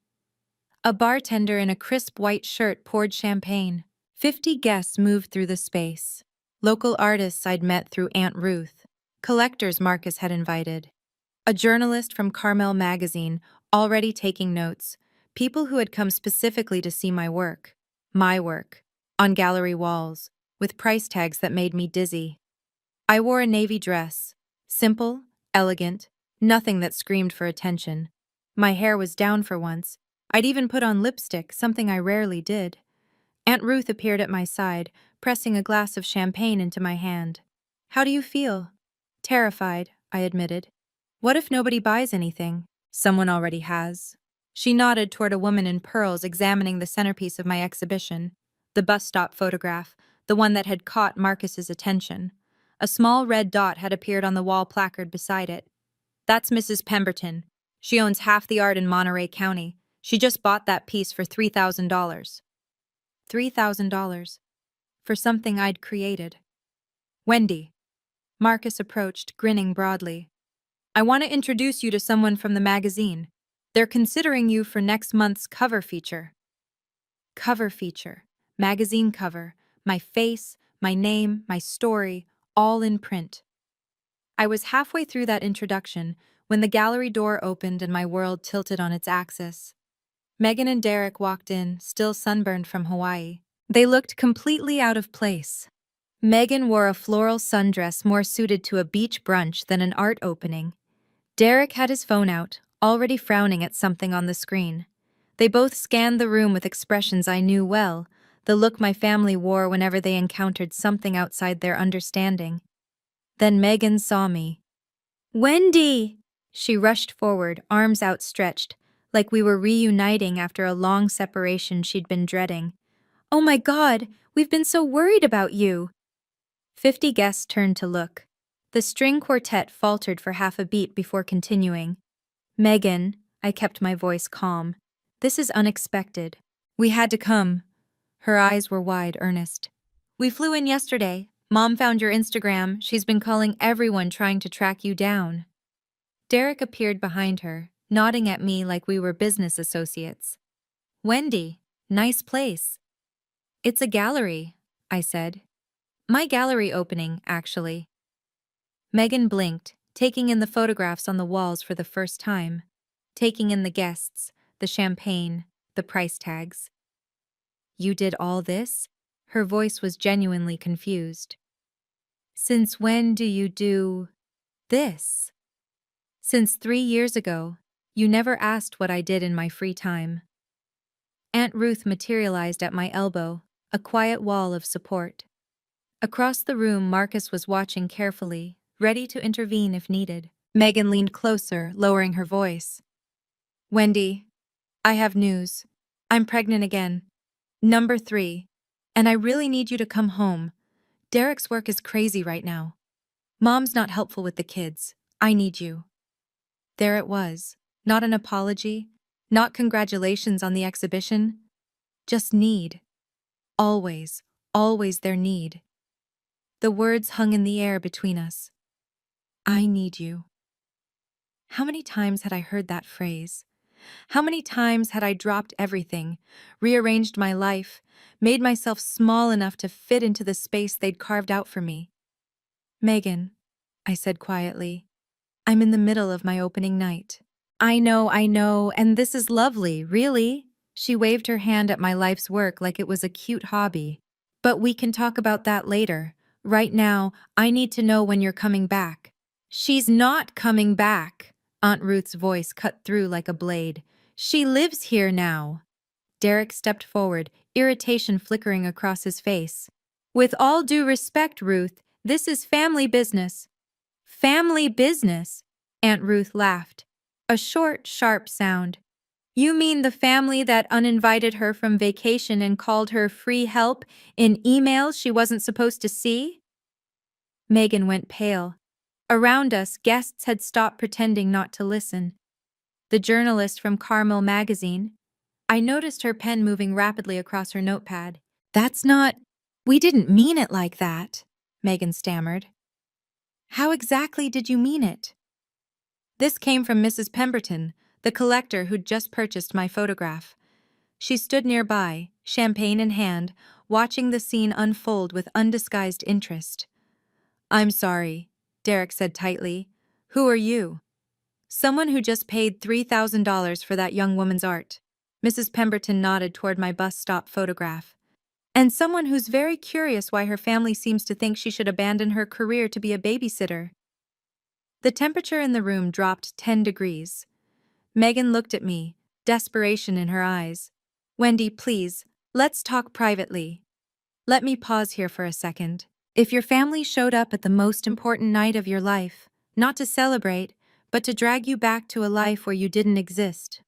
A bartender in a crisp white shirt poured champagne. 50 guests moved through the space. Local artists I'd met through Aunt Ruth. Collectors Marcus had invited. A journalist from Carmel magazine, already taking notes. People who had come specifically to see my work, on gallery walls, with price tags that made me dizzy. I wore a navy dress. Simple, elegant, nothing that screamed for attention. My hair was down for once. I'd even put on lipstick, something I rarely did. Aunt Ruth appeared at my side, pressing a glass of champagne into my hand. "How do you feel?" "Terrified," I admitted. "What if nobody buys anything?" "Someone already has." She nodded toward a woman in pearls examining the centerpiece of my exhibition, the bus stop photograph, the one that had caught Marcus's attention. A small red dot had appeared on the wall placard beside it. "That's Mrs. Pemberton. She owns half the art in Monterey County. She just bought that piece for $3,000. $3,000. For something I'd created. "Wendy." Marcus approached, grinning broadly. "I want to introduce you to someone from the magazine. They're considering you for next month's cover feature." Cover feature. Magazine cover. My face, my name, my story, all in print. I was halfway through that introduction when the gallery door opened and my world tilted on its axis. Megan and Derek walked in, still sunburned from Hawaii. They looked completely out of place. Megan wore a floral sundress more suited to a beach brunch than an art opening. Derek had his phone out, already frowning at something on the screen. They both scanned the room with expressions I knew well, the look my family wore whenever they encountered something outside their understanding. Then Megan saw me. "Wendy!" She rushed forward, arms outstretched, like we were reuniting after a long separation she'd been dreading. "Oh my God, we've been so worried about you!" 50 guests turned to look. The string quartet faltered for half a beat before continuing. "Megan," I kept my voice calm. "This is unexpected. We had to come." Her eyes were wide, earnest. "We flew in yesterday. Mom found your Instagram. She's been calling everyone trying to track you down." Derek appeared behind her, nodding at me like we were business associates. "Wendy, nice place." "It's a gallery," I said. "My gallery opening, actually." Megan blinked, taking in the photographs on the walls for the first time, taking in the guests, the champagne, the price tags. "You did all this?" Her voice was genuinely confused. "Since when do you do this?" "Since 3 years ago. You never asked what I did in my free time." Aunt Ruth materialized at my elbow, a quiet wall of support. Across the room, Marcus was watching carefully, ready to intervene if needed. Megan leaned closer, lowering her voice. "Wendy, I have news. I'm pregnant again. Number 3. And I really need you to come home. Derek's work is crazy right now. Mom's not helpful with the kids. I need you. There it was. Not an apology, not congratulations on the exhibition, just need. Always, always their need. The words hung in the air between us. I need you. How many times had I heard that phrase? How many times had I dropped everything, rearranged my life, made myself small enough to fit into the space they'd carved out for me? Megan, I said quietly, I'm in the middle of my opening night. I know, and this is lovely, really. She waved her hand at my life's work like it was a cute hobby. But we can talk about that later. Right now, I need to know when you're coming back. She's not coming back. Aunt Ruth's voice cut through like a blade. She lives here now. Derek stepped forward, irritation flickering across his face. With all due respect, Ruth, this is family business. Family business? Aunt Ruth laughed. A short, sharp sound. You mean the family that uninvited her from vacation and called her free help in emails she wasn't supposed to see? Megan went pale. Around us, guests had stopped pretending not to listen. The journalist from Carmel magazine. I noticed her pen moving rapidly across her notepad. That's not... We didn't mean it like that, Megan stammered. How exactly did you mean it? This came from Mrs. Pemberton, the collector who'd just purchased my photograph. She stood nearby, champagne in hand, watching the scene unfold with undisguised interest. I'm sorry, Derek said tightly. Who are you? Someone who just paid $3,000 for that young woman's art. Mrs. Pemberton nodded toward my bus stop photograph. And someone who's very curious why her family seems to think she should abandon her career to be a babysitter. The temperature in the room dropped 10 degrees. Megan looked at me, desperation in her eyes. Wendy, please, let's talk privately. Let me pause here for a second. If your family showed up at the most important night of your life, not to celebrate, but to drag you back to a life where you didn't exist,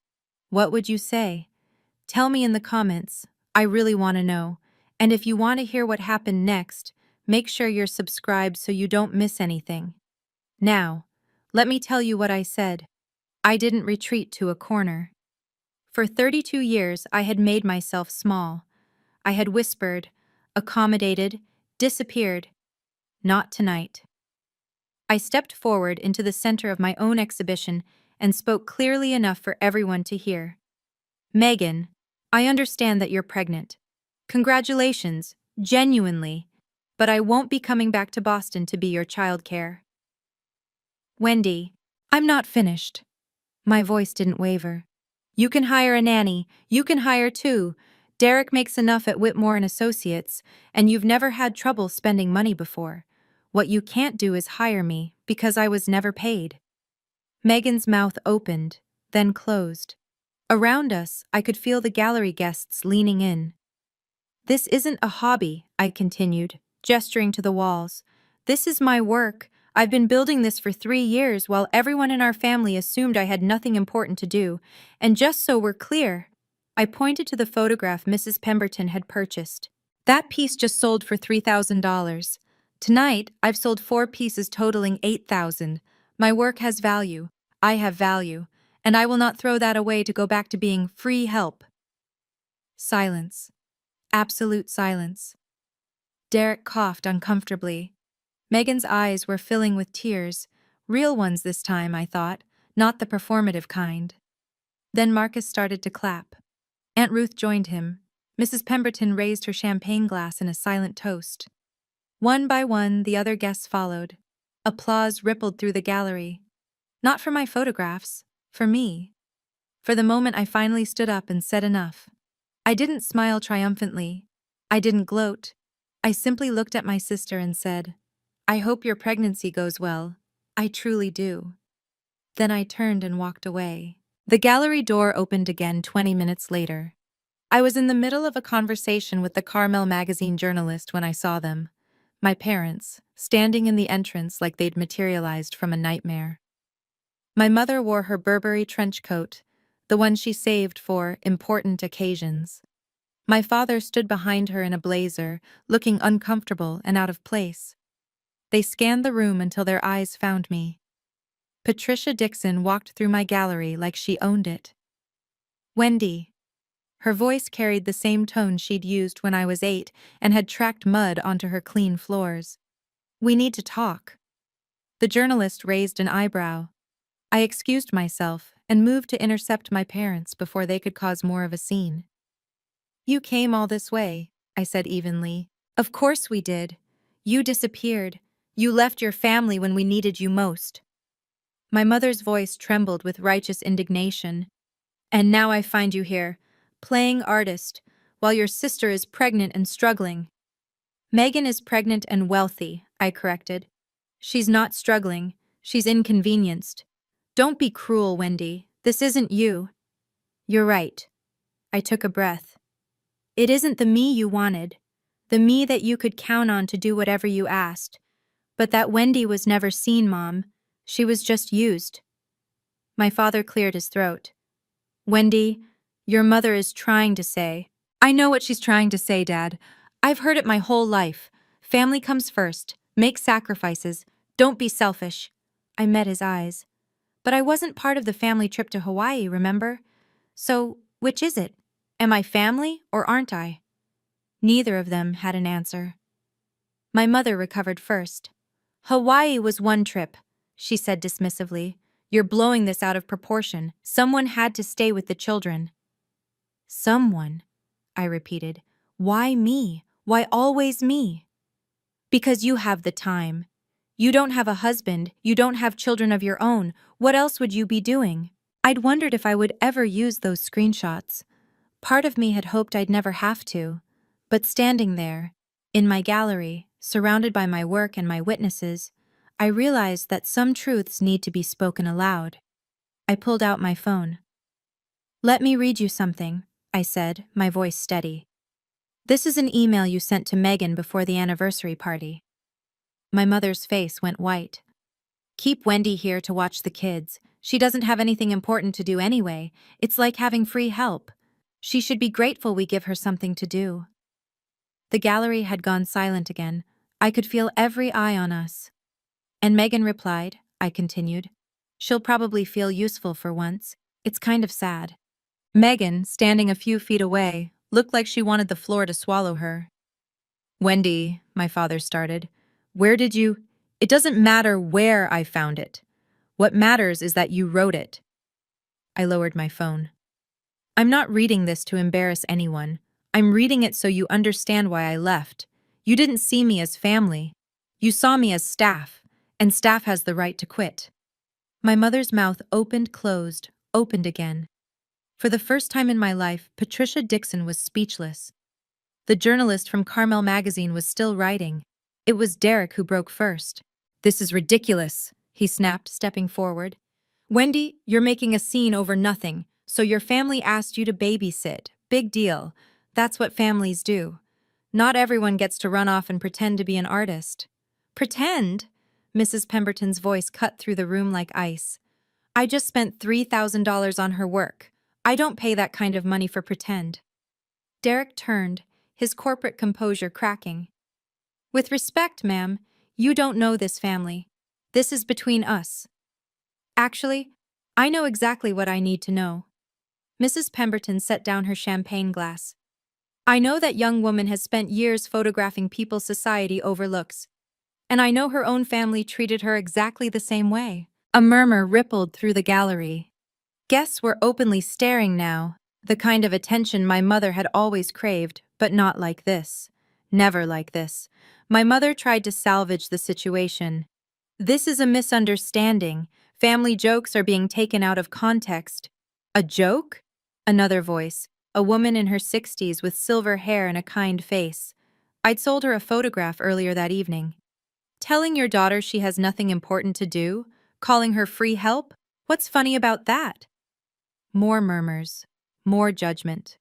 what would you say? Tell me in the comments. I really want to know. And if you want to hear what happened next, make sure you're subscribed so you don't miss anything. Now, let me tell you what I said. I didn't retreat to a corner. For 32 years, I had made myself small. I had whispered, accommodated, disappeared. Not tonight. I stepped forward into the center of my own exhibition and spoke clearly enough for everyone to hear. Megan, I understand that you're pregnant. Congratulations, genuinely. But I won't be coming back to Boston to be your childcare. Wendy, I'm not finished. My voice didn't waver. You can hire a nanny. You can hire two. Derek makes enough at Whitmore and Associates, and you've never had trouble spending money before. What you can't do is hire me, because I was never paid. Megan's mouth opened, then closed. Around us, I could feel the gallery guests leaning in. This isn't a hobby, I continued, gesturing to the walls. This is my work. I've been building this for 3 years while everyone in our family assumed I had nothing important to do. And just so we're clear, I pointed to the photograph Mrs. Pemberton had purchased. That piece just sold for $3,000. Tonight, I've sold 4 pieces totaling $8,000. My work has value. I have value. And I will not throw that away to go back to being free help. Silence. Absolute silence. Derek coughed uncomfortably. Megan's eyes were filling with tears, real ones this time, I thought, not the performative kind. Then Marcus started to clap. Aunt Ruth joined him. Mrs. Pemberton raised her champagne glass in a silent toast. One by one, the other guests followed. Applause rippled through the gallery. Not for my photographs, for me. For the moment I finally stood up and said enough. I didn't smile triumphantly. I didn't gloat. I simply looked at my sister and said, I hope your pregnancy goes well. I truly do. Then I turned and walked away. The gallery door opened again 20 minutes later. I was in the middle of a conversation with the Carmel magazine journalist when I saw them. My parents, standing in the entrance like they'd materialized from a nightmare. My mother wore her Burberry trench coat, the one she saved for important occasions. My father stood behind her in a blazer, looking uncomfortable and out of place. They scanned the room until their eyes found me. Patricia Dixon walked through my gallery like she owned it. Wendy. Her voice carried the same tone she'd used when I was 8 and had tracked mud onto her clean floors. We need to talk. The journalist raised an eyebrow. I excused myself and moved to intercept my parents before they could cause more of a scene. You came all this way, I said evenly. Of course we did. You disappeared. You left your family when we needed you most. My mother's voice trembled with righteous indignation. And now I find you here, playing artist, while your sister is pregnant and struggling. Megan is pregnant and wealthy, I corrected. She's not struggling. She's inconvenienced. Don't be cruel, Wendy. This isn't you. You're right. I took a breath. It isn't the me you wanted, the me that you could count on to do whatever you asked. But that Wendy was never seen, Mom. She was just used. My father cleared his throat. Wendy, your mother is trying to say. I know what she's trying to say, Dad. I've heard it my whole life. Family comes first. Make sacrifices. Don't be selfish. I met his eyes. But I wasn't part of the family trip to Hawaii, remember? So, which is it? Am I family or aren't I? Neither of them had an answer. My mother recovered first. Hawaii was one trip, she said dismissively. You're blowing this out of proportion. Someone had to stay with the children. Someone, I repeated. Why me? Why always me? Because you have the time. You don't have a husband, you don't have children of your own. What else would you be doing? I'd wondered if I would ever use those screenshots. Part of me had hoped I'd never have to. But standing there, in my gallery, surrounded by my work and my witnesses, I realized that some truths need to be spoken aloud. I pulled out my phone. Let me read you something, I said, my voice steady. This is an email you sent to Megan before the anniversary party. My mother's face went white. Keep Wendy here to watch the kids. She doesn't have anything important to do anyway. It's like having free help. She should be grateful we give her something to do. The gallery had gone silent again. I could feel every eye on us. And Megan replied, I continued. She'll probably feel useful for once. It's kind of sad. Megan, standing a few feet away, looked like she wanted the floor to swallow her. Wendy, my father started, where did you— It doesn't matter where I found it. What matters is that you wrote it. I lowered my phone. I'm not reading this to embarrass anyone. I'm reading it so you understand why I left. You didn't see me as family. You saw me as staff, and staff has the right to quit. My mother's mouth opened, opened again. For the first time in my life, Patricia Dixon was speechless. The journalist from Carmel magazine was still writing. It was Derek who broke first. This is ridiculous, he snapped, stepping forward. Wendy, you're making a scene over nothing, so your family asked you to babysit. Big deal. That's what families do. Not everyone gets to run off and pretend to be an artist. Pretend? Mrs. Pemberton's voice cut through the room like ice. I just spent $3,000 on her work. I don't pay that kind of money for pretend. Derek turned, his corporate composure cracking. With respect, ma'am, you don't know this family. This is between us. Actually, I know exactly what I need to know. Mrs. Pemberton set down her champagne glass. I know that young woman has spent years photographing people society overlooks. And I know her own family treated her exactly the same way. A murmur rippled through the gallery. Guests were openly staring now, the kind of attention my mother had always craved, but not like this. Never like this. My mother tried to salvage the situation. This is a misunderstanding. Family jokes are being taken out of context. A joke? Another voice, a woman in her 60s with silver hair and a kind face. I'd sold her a photograph earlier that evening. Telling your daughter she has nothing important to do? Calling her free help? What's funny about that? More murmurs. More judgment.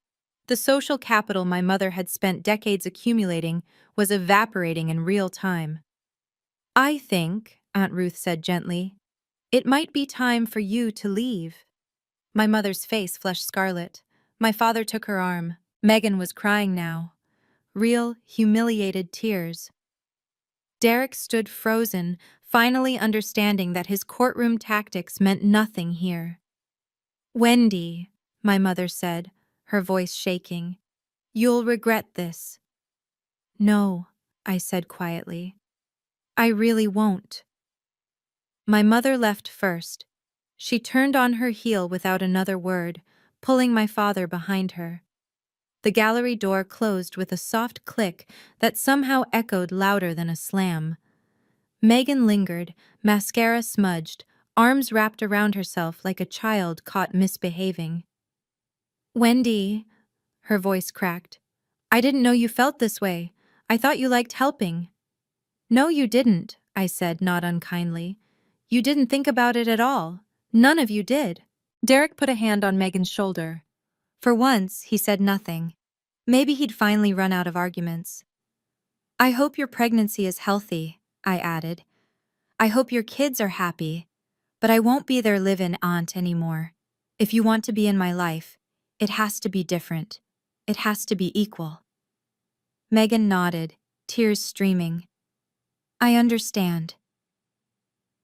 The social capital my mother had spent decades accumulating was evaporating in real time. I think, Aunt Ruth said gently, it might be time for you to leave. My mother's face flushed scarlet. My father took her arm. Megan was crying now. Real, humiliated tears. Derek stood frozen, finally understanding that his courtroom tactics meant nothing here. "Wendy," my mother said, her voice shaking, "you'll regret this." "No," I said quietly. "I really won't." My mother left first. She turned on her heel without another word, pulling my father behind her. The gallery door closed with a soft click that somehow echoed louder than a slam. Megan lingered, mascara smudged, arms wrapped around herself like a child caught misbehaving. "Wendy," her voice cracked, "I didn't know you felt this way. I thought you liked helping." "No, you didn't," I said, not unkindly. "You didn't think about it at all. None of you did." Derek put a hand on Megan's shoulder. For once, he said nothing. Maybe he'd finally run out of arguments. "I hope your pregnancy is healthy," I added. "I hope your kids are happy. But I won't be their live-in aunt anymore. If you want to be in my life, it has to be different. It has to be equal." Megan nodded, tears streaming. "I understand."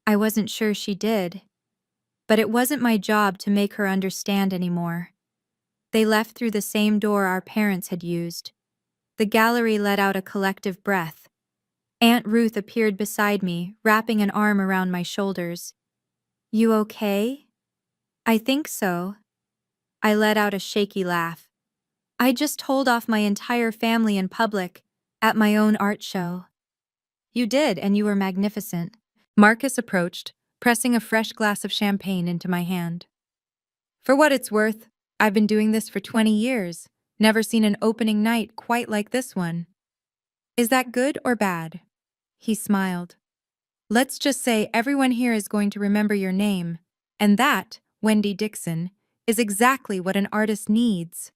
I wasn't sure she did. But it wasn't my job to make her understand anymore. They left through the same door our parents had used. The gallery let out a collective breath. Aunt Ruth appeared beside me, wrapping an arm around my shoulders. "You okay?" "I think so." I let out a shaky laugh. "I just told off my entire family in public, at my own art show." "You did, and you were magnificent." Marcus approached, pressing a fresh glass of champagne into my hand. "For what it's worth, I've been doing this for 20 years, never seen an opening night quite like this one." "Is that good or bad?" He smiled. "Let's just say everyone here is going to remember your name, and that, Wendy Dixon, is exactly what an artist needs."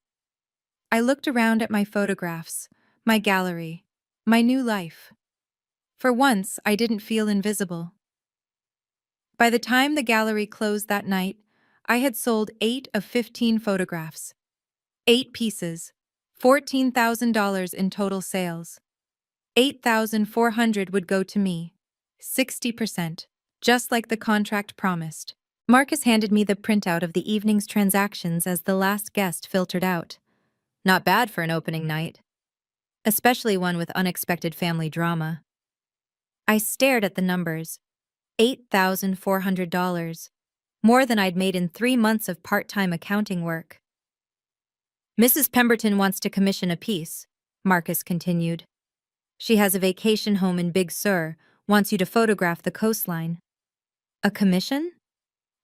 I looked around at my photographs, my gallery, my new life. For once, I didn't feel invisible. By the time the gallery closed that night, I had sold 8 of 15 photographs. 8 pieces, $14,000 in total sales. 8,400 would go to me. 60%, just like the contract promised. Marcus handed me the printout of the evening's transactions as the last guest filtered out. Not bad for an opening night, especially one with unexpected family drama. I stared at the numbers. $8,400. More than I'd made in 3 months of part-time accounting work. "Mrs. Pemberton wants to commission a piece," Marcus continued. "She has a vacation home in Big Sur, wants you to photograph the coastline." "A commission?"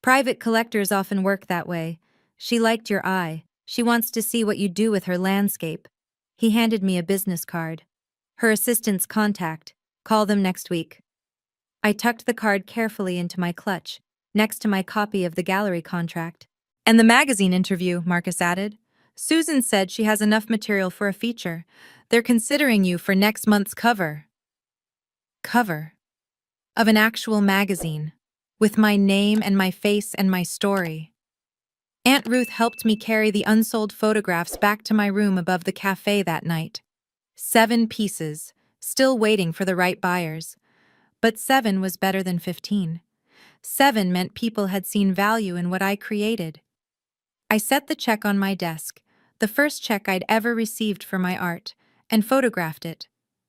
"Private collectors often work that way. She liked your eye. She wants to see what you do with her landscape." He handed me a business card. "Her assistant's contact. Call them next week." I tucked the card carefully into my clutch, next to my copy of the gallery contract. "And the magazine interview," Marcus added. "Susan said she has enough material for a feature. They're considering you for next month's cover." Cover? Of an actual magazine, with my name and my face and my story. Aunt Ruth helped me carry the unsold photographs back to my room above the cafe that night. 7 pieces, still waiting for the right buyers. But 7 was better than 15. 7 meant people had seen value in what I created. I set the check on my desk, the first check I'd ever received for my art, and photographed it.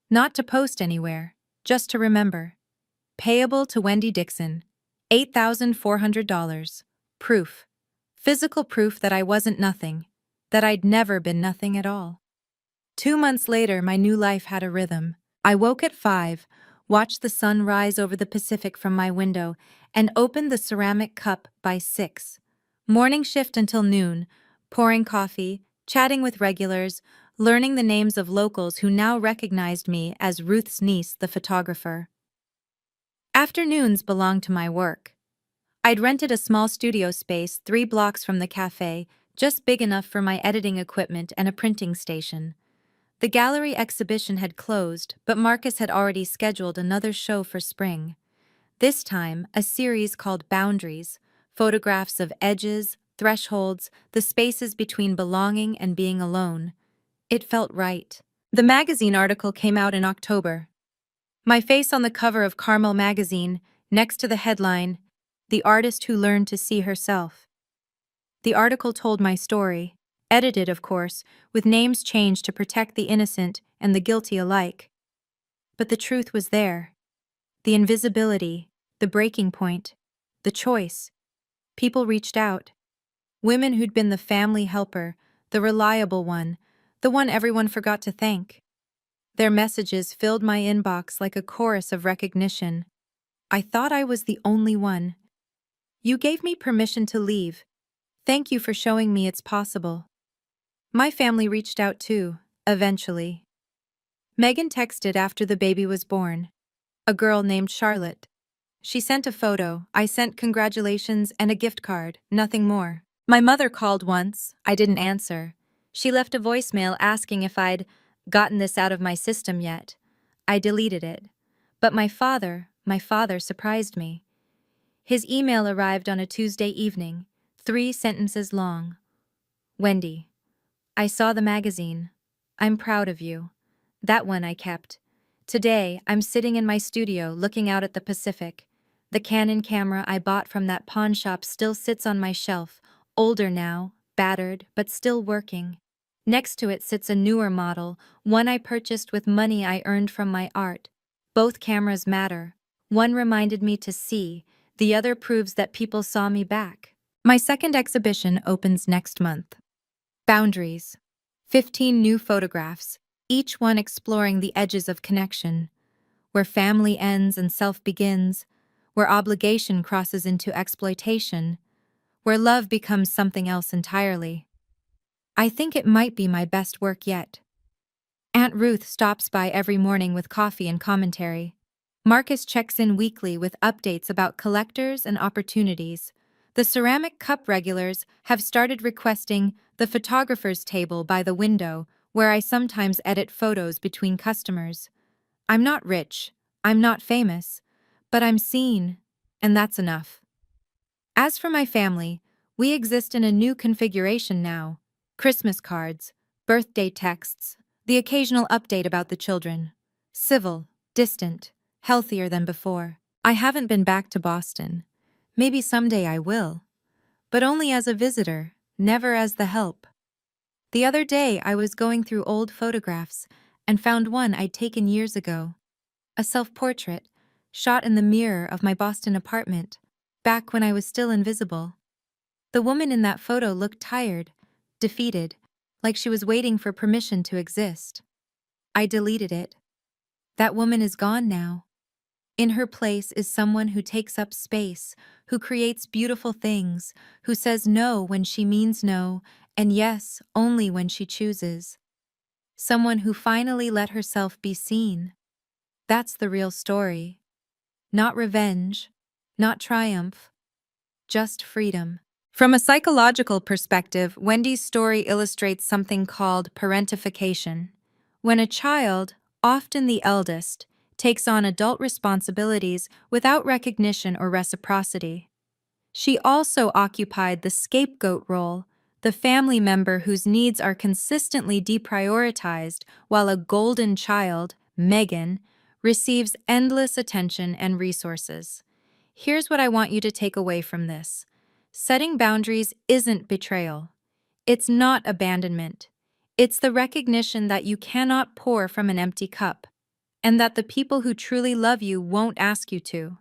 Not to post anywhere, just to remember. Payable to Wendy Dixon. $8,400. Proof. Physical proof that I wasn't nothing, that I'd never been nothing at all. 2 months later, my new life had a rhythm. I woke at 5, watched the sun rise over the Pacific from my window, and opened the ceramic cup by 6. Morning shift until noon, pouring coffee, chatting with regulars, learning the names of locals who now recognized me as Ruth's niece, the photographer. Afternoons belonged to my work. I'd rented a small studio space 3 blocks from the cafe, just big enough for my editing equipment and a printing station. The gallery exhibition had closed, but Marcus had already scheduled another show for spring. This time, a series called Boundaries, photographs of edges, thresholds, the spaces between belonging and being alone. It felt right. The magazine article came out in October. My face on the cover of Carmel magazine, next to the headline, "The Artist Who Learned to See Herself." The article told my story, edited, of course, with names changed to protect the innocent and the guilty alike. But the truth was there. The invisibility, the breaking point, the choice. People reached out. Women who'd been the family helper, the reliable one, the one everyone forgot to thank. Their messages filled my inbox like a chorus of recognition. I thought I was the only one. "You gave me permission to leave. Thank you for showing me it's possible." My family reached out too, eventually. Megan texted after the baby was born. A girl named Charlotte. She sent a photo, I sent congratulations and a gift card, nothing more. My mother called once, I didn't answer. She left a voicemail asking if I'd gotten this out of my system yet. I deleted it. But my father surprised me. His email arrived on a Tuesday evening, 3 sentences long. "Wendy, I saw the magazine. I'm proud of you." That one I kept. Today, I'm sitting in my studio looking out at the Pacific. The Canon camera I bought from that pawn shop still sits on my shelf, older now, battered, but still working. Next to it sits a newer model, one I purchased with money I earned from my art. Both cameras matter. One reminded me to see, the other proves that people saw me back. My second exhibition opens next month. Boundaries. 15 new photographs, each one exploring the edges of connection, where family ends and self begins, where obligation crosses into exploitation, where love becomes something else entirely. I think it might be my best work yet. Aunt Ruth stops by every morning with coffee and commentary. Marcus checks in weekly with updates about collectors and opportunities. The ceramic cup regulars have started requesting the photographer's table by the window, where I sometimes edit photos between customers. I'm not rich, I'm not famous, but I'm seen, and that's enough. As for my family, we exist in a new configuration now. Christmas cards, birthday texts, the occasional update about the children. Civil, distant, healthier than before. I haven't been back to Boston. Maybe someday I will. But only as a visitor, never as the help. The other day I was going through old photographs and found one I'd taken years ago. A self-portrait, shot in the mirror of my Boston apartment, back when I was still invisible. The woman in that photo looked tired, defeated, like she was waiting for permission to exist. I deleted it. That woman is gone now. In her place is someone who takes up space, who creates beautiful things, who says no when she means no, and yes only when she chooses. Someone who finally let herself be seen. That's the real story. Not revenge, not triumph, just freedom. From a psychological perspective, Wendy's story illustrates something called parentification. When a child, often the eldest, takes on adult responsibilities without recognition or reciprocity. She also occupied the scapegoat role, the family member whose needs are consistently deprioritized, while a golden child, Megan, receives endless attention and resources. Here's what I want you to take away from this. Setting boundaries isn't betrayal. It's not abandonment. It's the recognition that you cannot pour from an empty cup, and that the people who truly love you won't ask you to.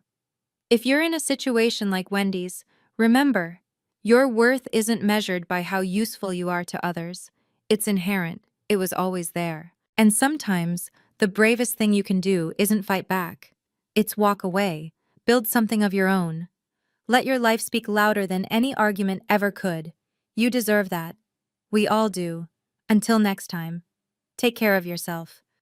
If you're in a situation like Wendy's, remember, your worth isn't measured by how useful you are to others. It's inherent. It was always there. And sometimes, the bravest thing you can do isn't fight back. It's walk away, build something of your own. Let your life speak louder than any argument ever could. You deserve that. We all do. Until next time, take care of yourself.